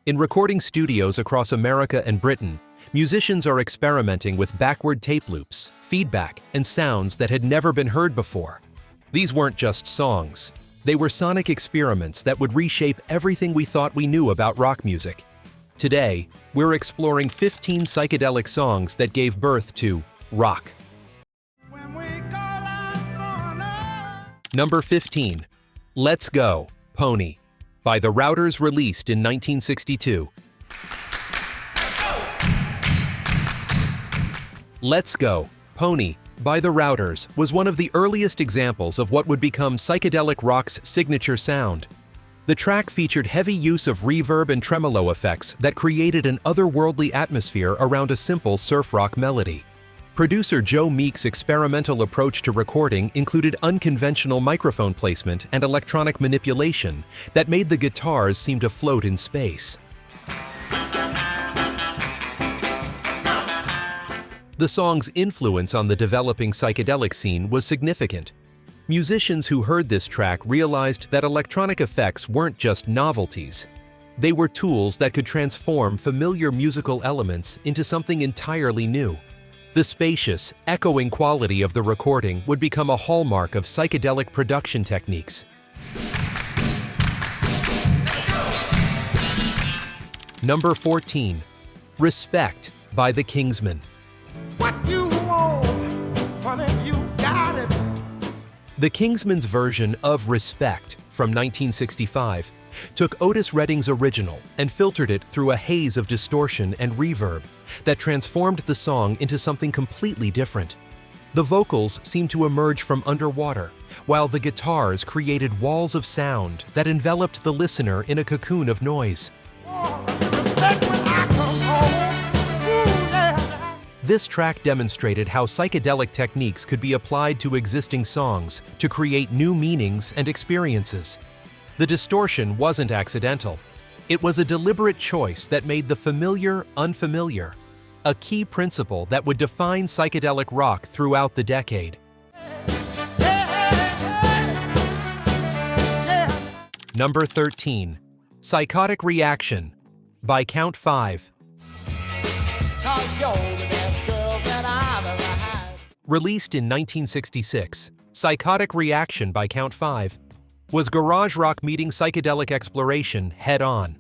In recording studios across America and Britain, musicians are experimenting with backward tape loops, feedback, and sounds that had never been heard before. These weren't just songs. They were sonic experiments that would reshape everything we thought we knew about rock music. Today, we're exploring 15 psychedelic songs that gave birth to rock. Number 15. Let's Go, Pony, by The Routers, released in 1962. Let's Go, Pony, by The Routers was one of the earliest examples of what would become psychedelic rock's signature sound. The track featured heavy use of reverb and tremolo effects that created an otherworldly atmosphere around a simple surf rock melody. Producer Joe Meek's experimental approach to recording included unconventional microphone placement and electronic manipulation that made the guitars seem to float in space. The song's influence on the developing psychedelic scene was significant. Musicians who heard this track realized that electronic effects weren't just novelties. They were tools that could transform familiar musical elements into something entirely new. The spacious, echoing quality of the recording would become a hallmark of psychedelic production techniques. Number 14. Respect, by the Kingsmen. What you want, honey, you got it. The Kingsmen's version of Respect from 1965 took Otis Redding's original and filtered it through a haze of distortion and reverb that transformed the song into something completely different. The vocals seemed to emerge from underwater, while the guitars created walls of sound that enveloped the listener in a cocoon of noise. This track demonstrated how psychedelic techniques could be applied to existing songs to create new meanings and experiences. The distortion wasn't accidental. It was a deliberate choice that made the familiar unfamiliar, a key principle that would define psychedelic rock throughout the decade. Number 13. Psychotic Reaction, by Count 5. Released in 1966, Psychotic Reaction by Count 5 was garage rock meeting psychedelic exploration head-on.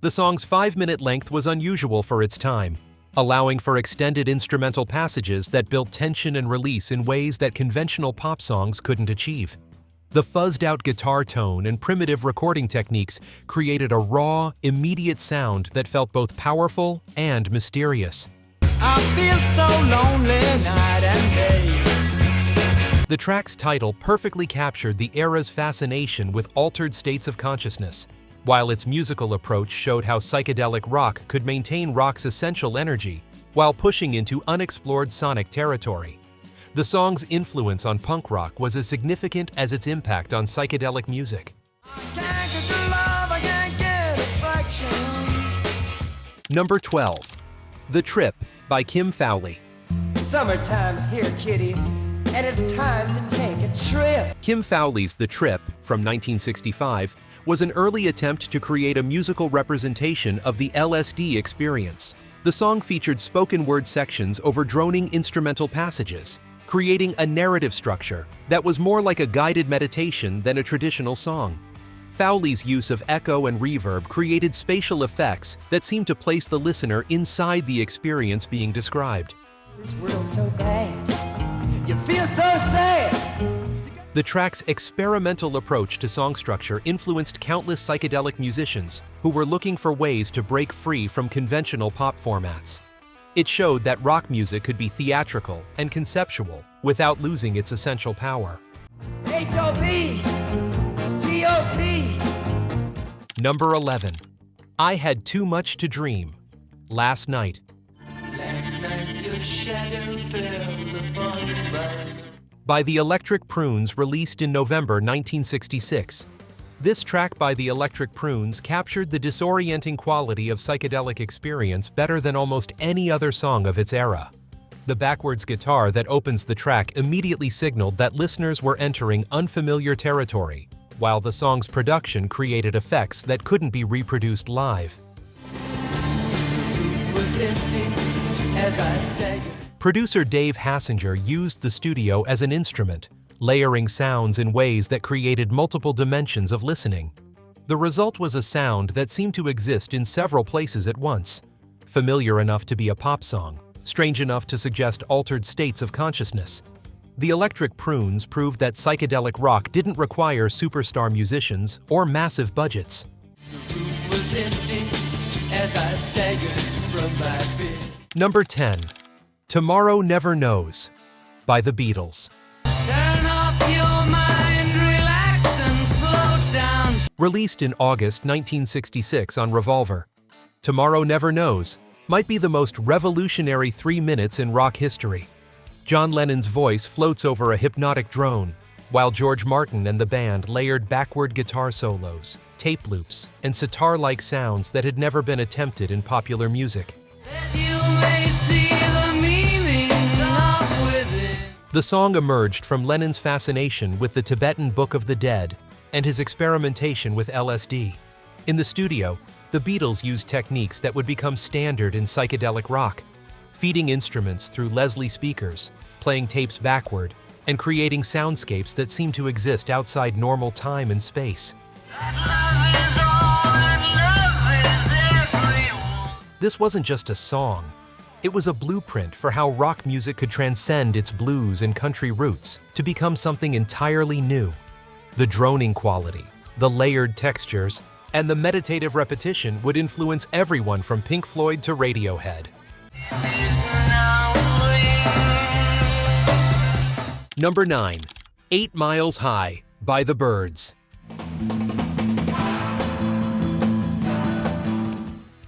The song's 5-minute length was unusual for its time, allowing for extended instrumental passages that built tension and release in ways that conventional pop songs couldn't achieve. The fuzzed-out guitar tone and primitive recording techniques created a raw, immediate sound that felt both powerful and mysterious. I feel so lonely night and day. The track's title perfectly captured the era's fascination with altered states of consciousness, while its musical approach showed how psychedelic rock could maintain rock's essential energy while pushing into unexplored sonic territory. The song's influence on punk rock was as significant as its impact on psychedelic music. Number 12. The Trip, by Kim Fowley. Summertime's here, kiddies, and it's time to take a trip. Kim Fowley's The Trip, from 1965, was an early attempt to create a musical representation of the LSD experience. The song featured spoken word sections over droning instrumental passages, creating a narrative structure that was more like a guided meditation than a traditional song. Fowley's use of echo and reverb created spatial effects that seemed to place the listener inside the experience being described. This world's so bad. You feel so sad. The track's experimental approach to song structure influenced countless psychedelic musicians who were looking for ways to break free from conventional pop formats. It showed that rock music could be theatrical and conceptual without losing its essential power. H.O.B. T.O.P. Number 11. I Had Too Much to Dream, Last Night. Last night your shadow fell upon mine. By the Electric Prunes, released in November 1966. This track by the Electric Prunes captured the disorienting quality of psychedelic experience better than almost any other song of its era. The backwards guitar that opens the track immediately signaled that listeners were entering unfamiliar territory, while the song's production created effects that couldn't be reproduced live. was empty as I staggered. Producer Dave Hassinger used the studio as an instrument, layering sounds in ways that created multiple dimensions of listening. The result was a sound that seemed to exist in several places at once, familiar enough to be a pop song, strange enough to suggest altered states of consciousness. The Electric Prunes proved that psychedelic rock didn't require superstar musicians or massive budgets. The room was empty as I staggered from my bed. Number 10. Tomorrow Never Knows by the Beatles. Turn off your mind, relax and float down. Released in August 1966 on Revolver, Tomorrow Never Knows might be the most revolutionary 3 minutes in rock history. John Lennon's voice floats over a hypnotic drone, while George Martin and the band layered backward guitar solos, tape loops, and sitar-like sounds that had never been attempted in popular music. You may see the meaning of with it. The song emerged from Lennon's fascination with the Tibetan Book of the Dead and his experimentation with LSD. In the studio, the Beatles used techniques that would become standard in psychedelic rock, feeding instruments through Leslie speakers, playing tapes backward, and creating soundscapes that seem to exist outside normal time and space. This wasn't just a song. It was a blueprint for how rock music could transcend its blues and country roots to become something entirely new. The droning quality, the layered textures, and the meditative repetition would influence everyone from Pink Floyd to Radiohead. Number 9. 8 Miles High by the Byrds.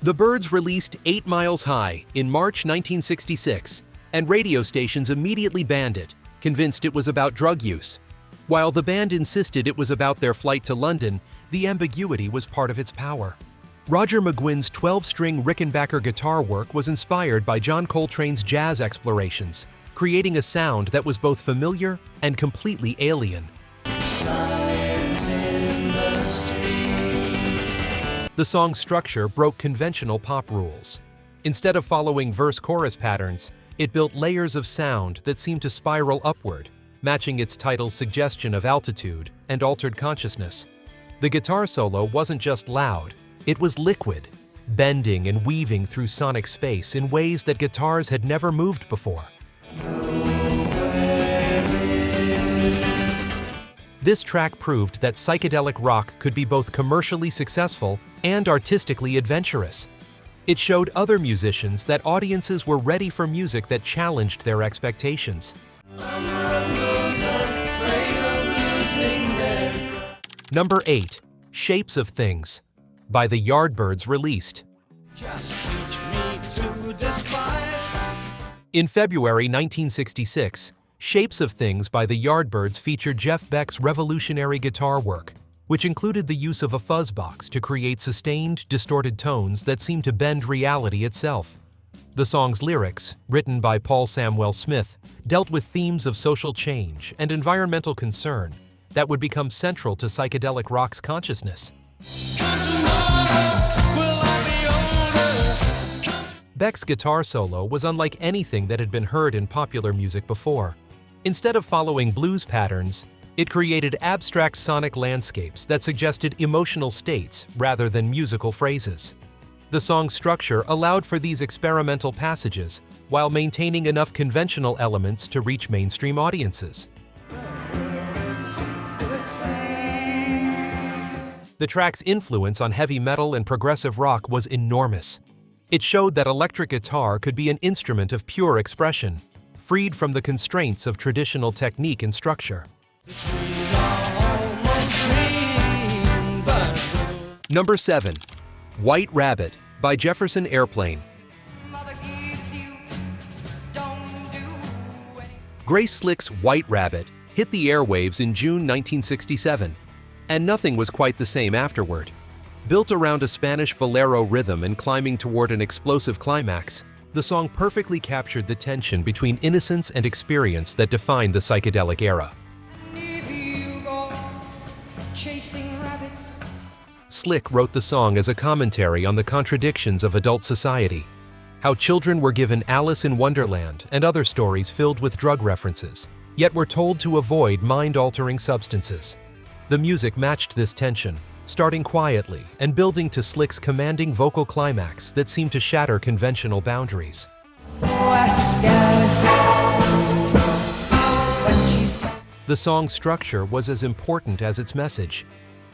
The Byrds released 8 Miles High in March 1966, and radio stations immediately banned it, convinced it was about drug use. While the band insisted it was about their flight to London, the ambiguity was part of its power. Roger McGuinn's 12-string Rickenbacker guitar work was inspired by John Coltrane's jazz explorations, creating a sound that was both familiar and completely alien. The song's structure broke conventional pop rules. Instead of following verse-chorus patterns, it built layers of sound that seemed to spiral upward, matching its title's suggestion of altitude and altered consciousness. The guitar solo wasn't just loud, it was liquid, bending and weaving through sonic space in ways that guitars had never moved before. This track proved that psychedelic rock could be both commercially successful and artistically adventurous. It showed other musicians that audiences were ready for music that challenged their expectations. Number 8. Shapes of Things by the Yardbirds released. Just teach me to despise. In February 1966, Shapes of Things by the Yardbirds featured Jeff Beck's revolutionary guitar work, which included the use of a fuzzbox to create sustained, distorted tones that seemed to bend reality itself. The song's lyrics, written by Paul Samwell Smith, dealt with themes of social change and environmental concern that would become central to psychedelic rock's consciousness. Beck's guitar solo was unlike anything that had been heard in popular music before. Instead of following blues patterns, it created abstract sonic landscapes that suggested emotional states rather than musical phrases. The song's structure allowed for these experimental passages while maintaining enough conventional elements to reach mainstream audiences. The track's influence on heavy metal and progressive rock was enormous. It showed that electric guitar could be an instrument of pure expression, freed from the constraints of traditional technique and structure. Number 7. White Rabbit by Jefferson Airplane. Grace Slick's White Rabbit hit the airwaves in June 1967, and nothing was quite the same afterward. Built around a Spanish bolero rhythm and climbing toward an explosive climax, the song perfectly captured the tension between innocence and experience that defined the psychedelic era. Slick wrote the song as a commentary on the contradictions of adult society. how children were given Alice in Wonderland and other stories filled with drug references, yet were told to avoid mind-altering substances. The music matched this tension, starting quietly and building to Slick's commanding vocal climax that seemed to shatter conventional boundaries. The song's structure was as important as its message.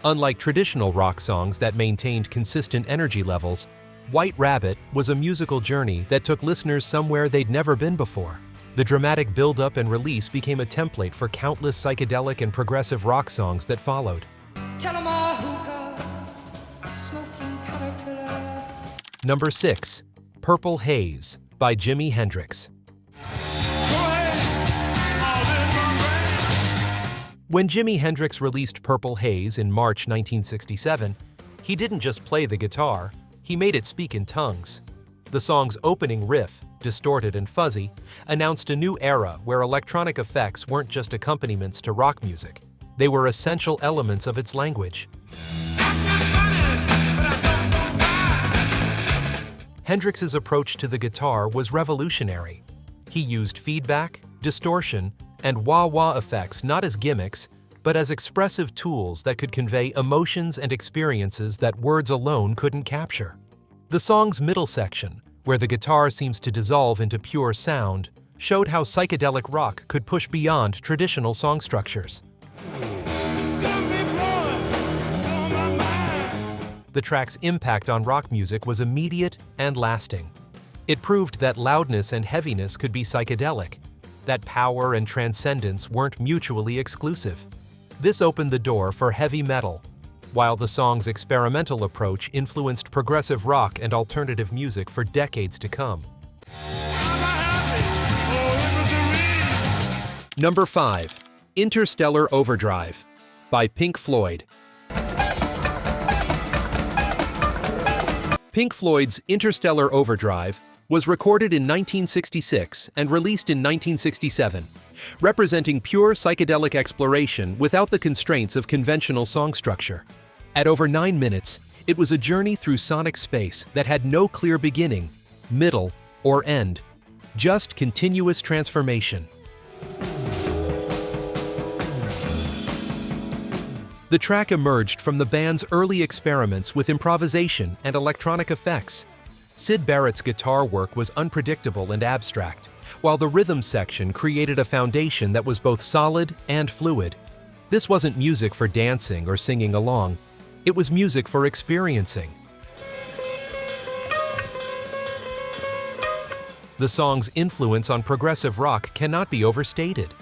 Unlike traditional rock songs that maintained consistent energy levels, White Rabbit was a musical journey that took listeners somewhere they'd never been before. The dramatic build-up and release became a template for countless psychedelic and progressive rock songs that followed. Number 6. Purple Haze by Jimi Hendrix. When Jimi Hendrix released Purple Haze in March 1967, he didn't just play the guitar, he made it speak in tongues. The song's opening riff, distorted and fuzzy, announced a new era where electronic effects weren't just accompaniments to rock music. They were essential elements of its language. Hendrix's approach to the guitar was revolutionary. He used feedback, distortion, and wah-wah effects not as gimmicks, but as expressive tools that could convey emotions and experiences that words alone couldn't capture. The song's middle section, where the guitar seems to dissolve into pure sound, showed how psychedelic rock could push beyond traditional song structures. The track's impact on rock music was immediate and lasting. It proved that loudness and heaviness could be psychedelic, that power and transcendence weren't mutually exclusive. This opened the door for heavy metal, while the song's experimental approach influenced progressive rock and alternative music for decades to come. Number 5. Interstellar Overdrive by Pink Floyd. Pink Floyd's Interstellar Overdrive was recorded in 1966 and released in 1967, representing pure psychedelic exploration without the constraints of conventional song structure. At over 9 minutes, it was a journey through sonic space that had no clear beginning, middle, or end, just continuous transformation. The track emerged from the band's early experiments with improvisation and electronic effects. Syd Barrett's guitar work was unpredictable and abstract, while the rhythm section created a foundation that was both solid and fluid. This wasn't music for dancing or singing along. It was music for experiencing. The song's influence on progressive rock cannot be overstated.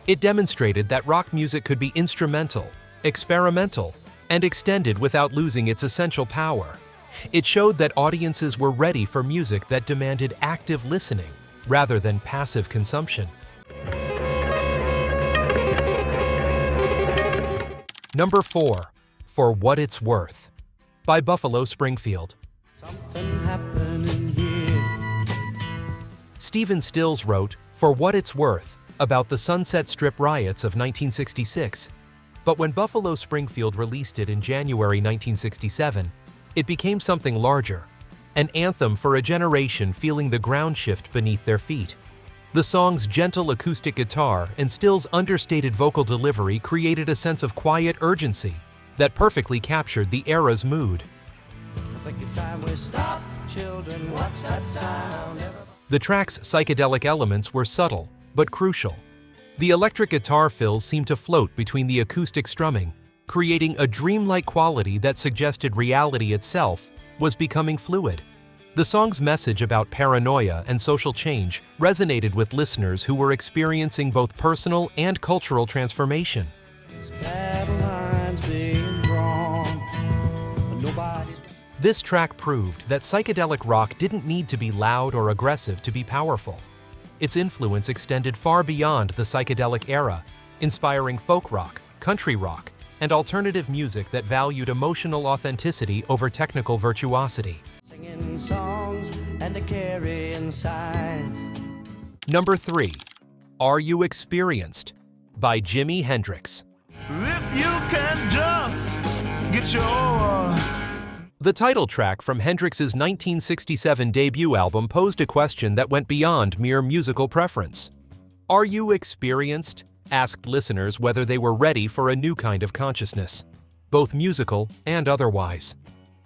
It demonstrated that rock music could be instrumental, experimental, and extended without losing its essential power. It showed that audiences were ready for music that demanded active listening rather than passive consumption. Number 4. For What It's Worth by Buffalo Springfield. Stephen Stills wrote For What It's Worth about the Sunset Strip riots of 1966. But when Buffalo Springfield released it in January 1967, it became something larger, an anthem for a generation feeling the ground shift beneath their feet. The song's gentle acoustic guitar and Stills' understated vocal delivery created a sense of quiet urgency that perfectly captured the era's mood. The track's psychedelic elements were subtle, but crucial. The electric guitar fills seemed to float between the acoustic strumming, creating a dreamlike quality that suggested reality itself was becoming fluid. The song's message about paranoia and social change resonated with listeners who were experiencing both personal and cultural transformation. This track proved that psychedelic rock didn't need to be loud or aggressive to be powerful. Its influence extended far beyond the psychedelic era, inspiring folk rock, country rock, and alternative music that valued emotional authenticity over technical virtuosity. Singing songs and a carrying signs. Number 3. Are You Experienced by Jimi Hendrix. If you can just get your The title track from Hendrix's 1967 debut album posed a question that went beyond mere musical preference. "Are you experienced?" asked listeners whether they were ready for a new kind of consciousness, both musical and otherwise.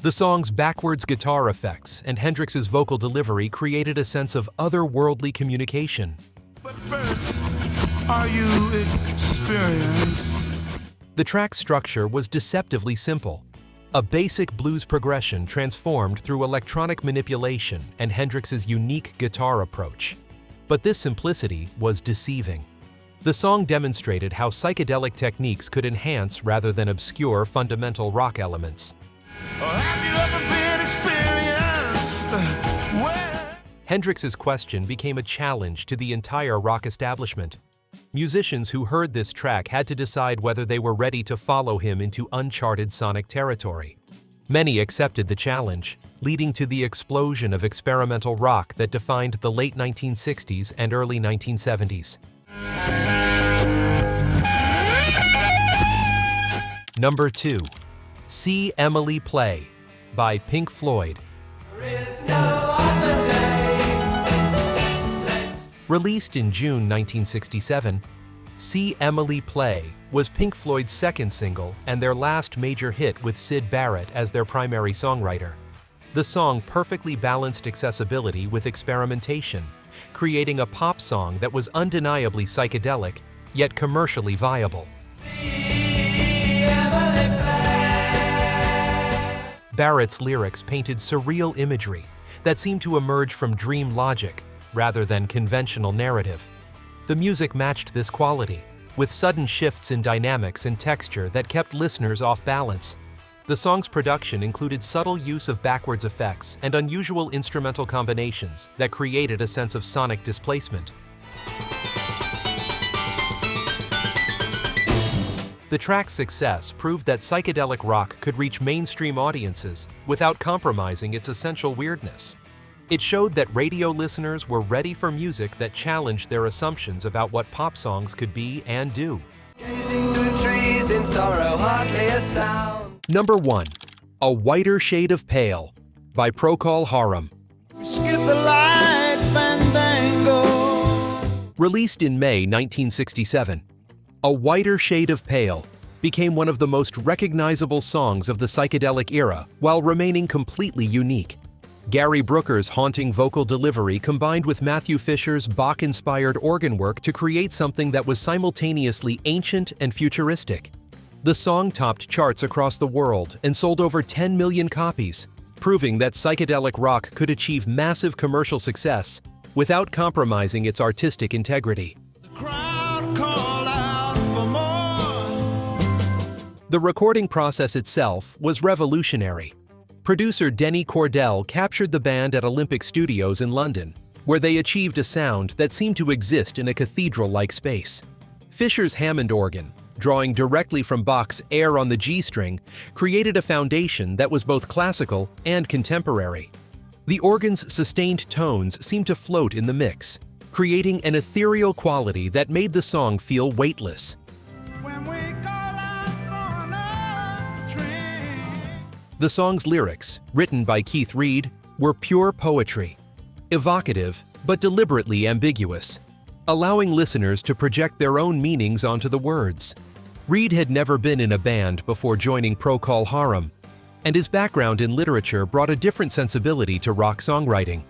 The song's backwards guitar effects and Hendrix's vocal delivery created a sense of otherworldly communication. But first, are you experienced? The track's structure was deceptively simple. A basic blues progression transformed through electronic manipulation and Hendrix's unique guitar approach. But this simplicity was deceiving. The song demonstrated how psychedelic techniques could enhance rather than obscure fundamental rock elements. Have you ever been experienced? Hendrix's question became a challenge to the entire rock establishment. Musicians who heard this track had to decide whether they were ready to follow him into uncharted sonic territory. Many accepted the challenge, leading to the explosion of experimental rock that defined the late 1960s and early 1970s. Number 2. See Emily Play by Pink Floyd. Released in June 1967, See Emily Play was Pink Floyd's second single and their last major hit with Syd Barrett as their primary songwriter. The song perfectly balanced accessibility with experimentation, creating a pop song that was undeniably psychedelic, yet commercially viable. Barrett's lyrics painted surreal imagery that seemed to emerge from dream logic rather than conventional narrative. The music matched this quality, with sudden shifts in dynamics and texture that kept listeners off balance. The song's production included subtle use of backwards effects and unusual instrumental combinations that created a sense of sonic displacement. The track's success proved that psychedelic rock could reach mainstream audiences without compromising its essential weirdness. It showed that radio listeners were ready for music that challenged their assumptions about what pop songs could be and do. Gazing through trees in sorrow, hardly a sound. Number 1. A Whiter Shade of Pale by Procol Harum. Skip the light fandango. Released in May 1967, A Whiter Shade of Pale became one of the most recognizable songs of the psychedelic era while remaining completely unique. Gary Brooker's haunting vocal delivery combined with Matthew Fisher's Bach-inspired organ work to create something that was simultaneously ancient and futuristic. The song topped charts across the world and sold over 10 million copies, proving that psychedelic rock could achieve massive commercial success without compromising its artistic integrity. The crowd called out for more. The recording process itself was revolutionary. Producer Denny Cordell captured the band at Olympic Studios in London, where they achieved a sound that seemed to exist in a cathedral-like space. Fisher's Hammond organ, drawing directly from Bach's Air on the G string, created a foundation that was both classical and contemporary. The organ's sustained tones seemed to float in the mix, creating an ethereal quality that made the song feel weightless. When we call out for another train. The song's lyrics, written by Keith Reid, were pure poetry, evocative but deliberately ambiguous, allowing listeners to project their own meanings onto the words. Reid had never been in a band before joining Procol Harum, and his background in literature brought a different sensibility to rock songwriting.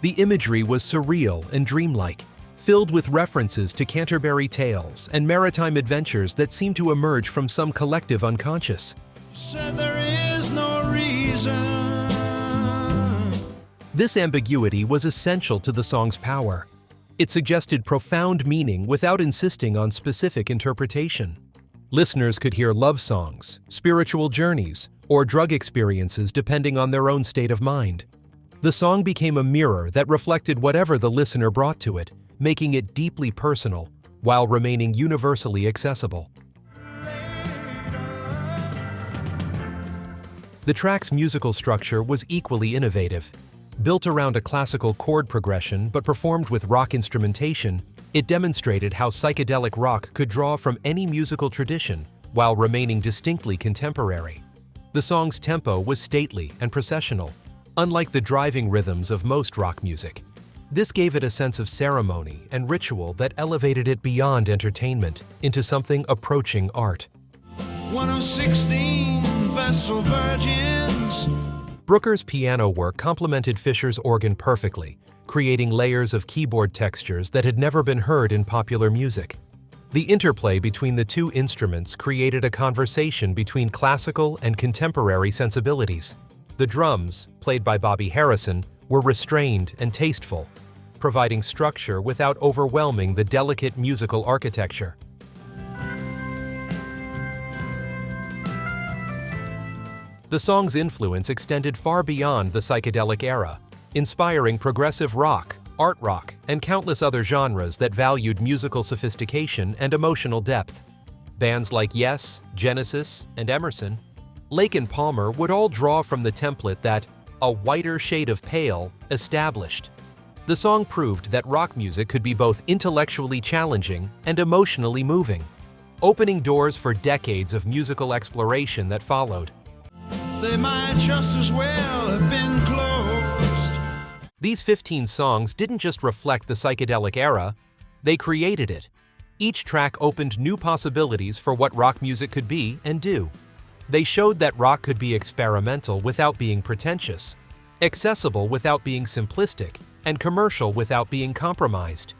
The imagery was surreal and dreamlike, filled with references to Canterbury Tales and maritime adventures that seemed to emerge from some collective unconscious. Said there is no reason. This ambiguity was essential to the song's power. It suggested profound meaning without insisting on specific interpretation. Listeners could hear love songs, spiritual journeys, or drug experiences depending on their own state of mind. The song became a mirror that reflected whatever the listener brought to it, making it deeply personal while remaining universally accessible. The track's musical structure was equally innovative. Built around a classical chord progression but performed with rock instrumentation, it demonstrated how psychedelic rock could draw from any musical tradition while remaining distinctly contemporary. The song's tempo was stately and processional, unlike the driving rhythms of most rock music. This gave it a sense of ceremony and ritual that elevated it beyond entertainment into something approaching art. One of 16 vessel virgins. Brooker's piano work complemented Fisher's organ perfectly, creating layers of keyboard textures that had never been heard in popular music. The interplay between the two instruments created a conversation between classical and contemporary sensibilities. The drums, played by Bobby Harrison, were restrained and tasteful, providing structure without overwhelming the delicate musical architecture. The song's influence extended far beyond the psychedelic era, inspiring progressive rock, art rock, and countless other genres that valued musical sophistication and emotional depth. Bands like Yes, Genesis, and Emerson, Lake and Palmer would all draw from the template that "a whiter shade of pale" established. The song proved that rock music could be both intellectually challenging and emotionally moving, opening doors for decades of musical exploration that followed. They might just as well have been closed. These 15 songs didn't just reflect the psychedelic era, they created it. Each track opened new possibilities for what rock music could be and do. They showed that rock could be experimental without being pretentious, accessible without being simplistic, and commercial without being compromised.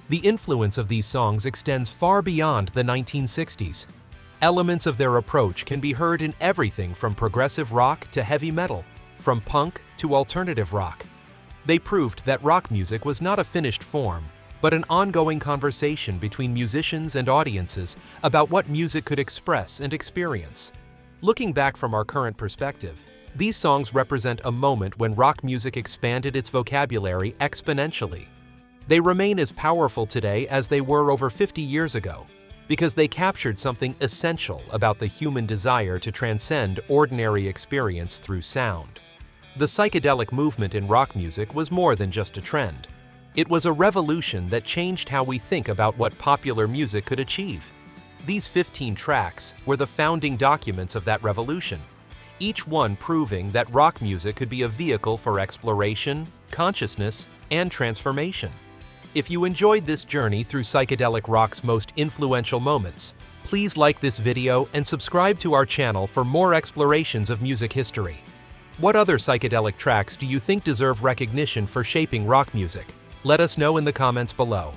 The influence of these songs extends far beyond the 1960s. Elements of their approach can be heard in everything from progressive rock to heavy metal, from punk to alternative rock. They proved that rock music was not a finished form, but an ongoing conversation between musicians and audiences about what music could express and experience. Looking back from our current perspective, these songs represent a moment when rock music expanded its vocabulary exponentially. They remain as powerful today as they were over 50 years ago, because they captured something essential about the human desire to transcend ordinary experience through sound. The psychedelic movement in rock music was more than just a trend. It was a revolution that changed how we think about what popular music could achieve. These 15 tracks were the founding documents of that revolution, each one proving that rock music could be a vehicle for exploration, consciousness, and transformation. If you enjoyed this journey through psychedelic rock's most influential moments, please like this video and subscribe to our channel for more explorations of music history. What other psychedelic tracks do you think deserve recognition for shaping rock music? Let us know in the comments below.